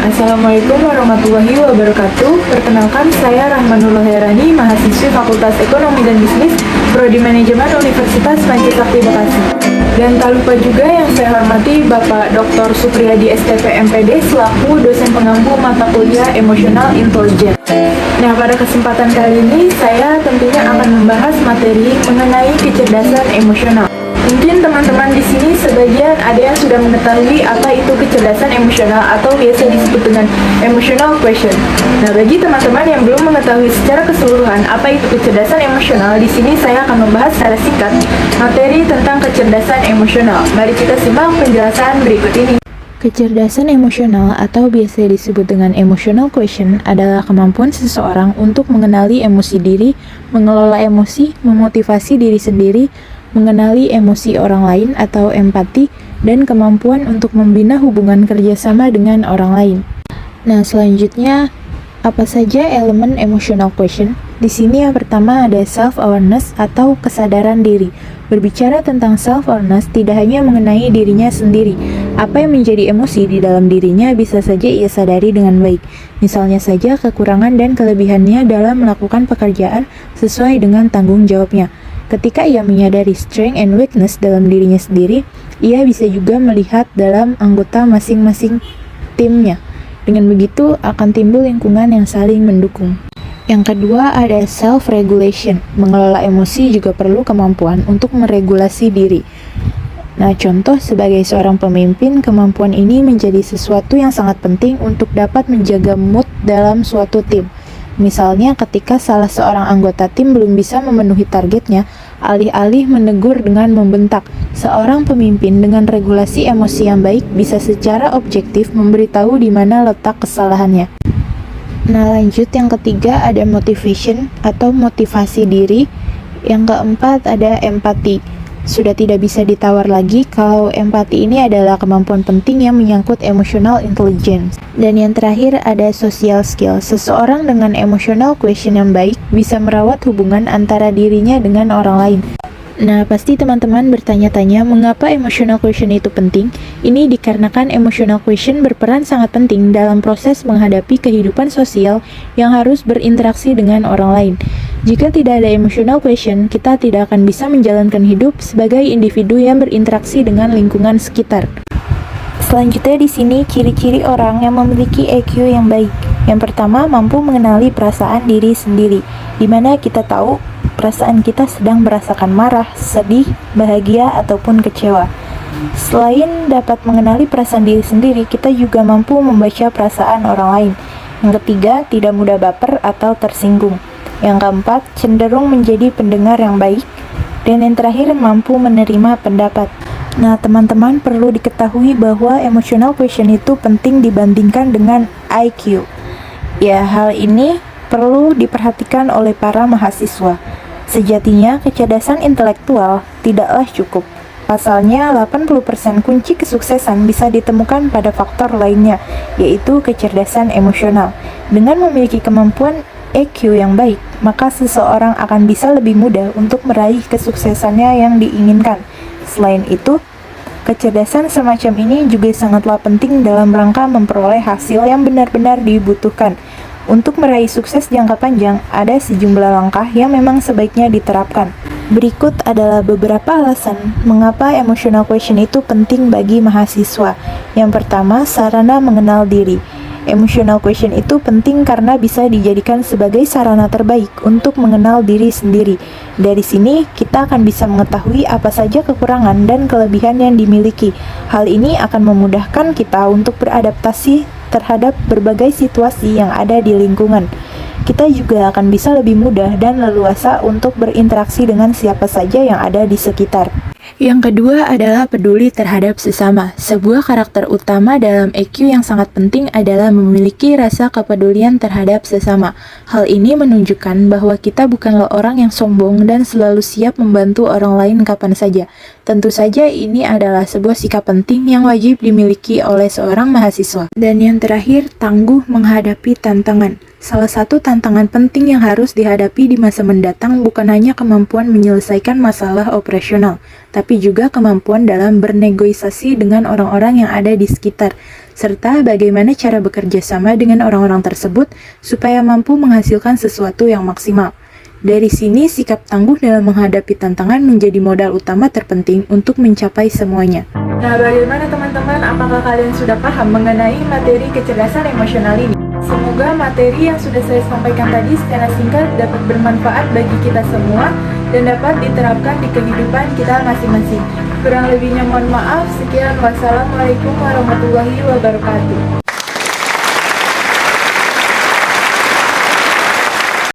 Assalamualaikum warahmatullahi wabarakatuh. Perkenalkan, saya Rahmanullah Herani, mahasiswi Fakultas Ekonomi dan Bisnis, Prodi Manajemen Universitas Pancasila Bekasi. Dan tak lupa juga yang saya hormati Bapak Dr. Supriyadi STP MPD selaku dosen pengampu mata kuliah Emotional Intelligence. Nah, pada kesempatan kali ini saya tentunya akan membahas materi mengenai kecerdasan emosional. Mungkin teman-teman di sini sebagian ada yang sudah mengetahui apa itu kecerdasan emosional atau biasa disebut dengan emotional quotient. Nah, bagi teman-teman yang belum mengetahui secara keseluruhan apa itu kecerdasan emosional, di sini saya akan membahas secara singkat materi tentang kecerdasan emosional. Mari kita simak penjelasan berikut ini. Kecerdasan emosional atau biasa disebut dengan emotional quotient adalah kemampuan seseorang untuk mengenali emosi diri, mengelola emosi, memotivasi diri sendiri, mengenali emosi orang lain atau empati, dan kemampuan untuk membina hubungan kerjasama dengan orang lain. Nah, selanjutnya, apa saja elemen emotional quotient? Di sini yang pertama ada self-awareness atau kesadaran diri. Berbicara tentang self-awareness tidak hanya mengenai dirinya sendiri. Apa yang menjadi emosi di dalam dirinya bisa saja ia sadari dengan baik. Misalnya saja kekurangan dan kelebihannya dalam melakukan pekerjaan sesuai dengan tanggung jawabnya. Ketika ia menyadari strength and weakness dalam dirinya sendiri, ia bisa juga melihat dalam anggota masing-masing timnya. Dengan begitu, akan timbul lingkungan yang saling mendukung. Yang kedua ada self-regulation. Mengelola emosi juga perlu kemampuan untuk meregulasi diri. Nah, contoh sebagai seorang pemimpin, kemampuan ini menjadi sesuatu yang sangat penting untuk dapat menjaga mood dalam suatu tim. Misalnya ketika salah seorang anggota tim belum bisa memenuhi targetnya, alih-alih menegur dengan membentak, seorang pemimpin dengan regulasi emosi yang baik bisa secara objektif memberitahu di mana letak kesalahannya. Nah, lanjut yang ketiga ada motivation atau motivasi diri. Yang keempat ada empati. Sudah tidak bisa ditawar lagi kalau empati ini adalah kemampuan penting yang menyangkut emotional intelligence. Dan yang terakhir ada social skill. Seseorang dengan emotional quotient yang baik bisa merawat hubungan antara dirinya dengan orang lain. Nah, pasti teman-teman bertanya-tanya mengapa emotional quotient itu penting? Ini dikarenakan emotional quotient berperan sangat penting dalam proses menghadapi kehidupan sosial yang harus berinteraksi dengan orang lain. Jika tidak ada emotional quotient, kita tidak akan bisa menjalankan hidup sebagai individu yang berinteraksi dengan lingkungan sekitar. Selanjutnya di sini ciri-ciri orang yang memiliki EQ yang baik. Yang pertama, mampu mengenali perasaan diri sendiri, di mana kita tahu perasaan kita sedang merasakan marah, sedih, bahagia, ataupun kecewa. Selain dapat mengenali perasaan diri sendiri, kita juga mampu membaca perasaan orang lain. Yang ketiga, tidak mudah baper atau tersinggung. Yang keempat, cenderung menjadi pendengar yang baik. Dan yang terakhir, mampu menerima pendapat. Nah, teman-teman perlu diketahui bahwa emotional quotient itu penting dibandingkan dengan IQ. Ya, hal ini perlu diperhatikan oleh para mahasiswa. Sejatinya, kecerdasan intelektual tidaklah cukup. Pasalnya, 80% kunci kesuksesan bisa ditemukan pada faktor lainnya, yaitu kecerdasan emosional. Dengan memiliki kemampuan EQ yang baik, maka seseorang akan bisa lebih mudah untuk meraih kesuksesannya yang diinginkan. Selain itu, kecerdasan semacam ini juga sangatlah penting dalam rangka memperoleh hasil yang benar-benar dibutuhkan. Untuk meraih sukses jangka panjang, ada sejumlah langkah yang memang sebaiknya diterapkan. Berikut adalah beberapa alasan mengapa emotional quotient itu penting bagi mahasiswa. Yang pertama, sarana mengenal diri. Emotional quotient itu penting karena bisa dijadikan sebagai sarana terbaik untuk mengenal diri sendiri. Dari sini, kita akan bisa mengetahui apa saja kekurangan dan kelebihan yang dimiliki. Hal ini akan memudahkan kita untuk beradaptasi terhadap berbagai situasi yang ada di lingkungan. Kita juga akan bisa lebih mudah dan leluasa untuk berinteraksi dengan siapa saja yang ada di sekitar. Yang kedua adalah peduli terhadap sesama. Sebuah karakter utama dalam EQ yang sangat penting adalah memiliki rasa kepedulian terhadap sesama. Hal ini menunjukkan bahwa kita bukanlah orang yang sombong dan selalu siap membantu orang lain kapan saja. Tentu saja ini adalah sebuah sikap penting yang wajib dimiliki oleh seorang mahasiswa. Dan yang terakhir, tangguh menghadapi tantangan. Salah satu tantangan penting yang harus dihadapi di masa mendatang bukan hanya kemampuan menyelesaikan masalah operasional, tapi juga kemampuan dalam bernegosiasi dengan orang-orang yang ada di sekitar, serta bagaimana cara bekerja sama dengan orang-orang tersebut supaya mampu menghasilkan sesuatu yang maksimal. Dari sini, sikap tangguh dalam menghadapi tantangan menjadi modal utama terpenting untuk mencapai semuanya. Nah, bagaimana teman-teman? Apakah kalian sudah paham mengenai materi kecerdasan emosional ini? Semoga materi yang sudah saya sampaikan tadi secara singkat dapat bermanfaat bagi kita semua dan dapat diterapkan di kehidupan kita masing-masing. Kurang lebihnya mohon maaf. Sekian, wassalamualaikum warahmatullahi wabarakatuh.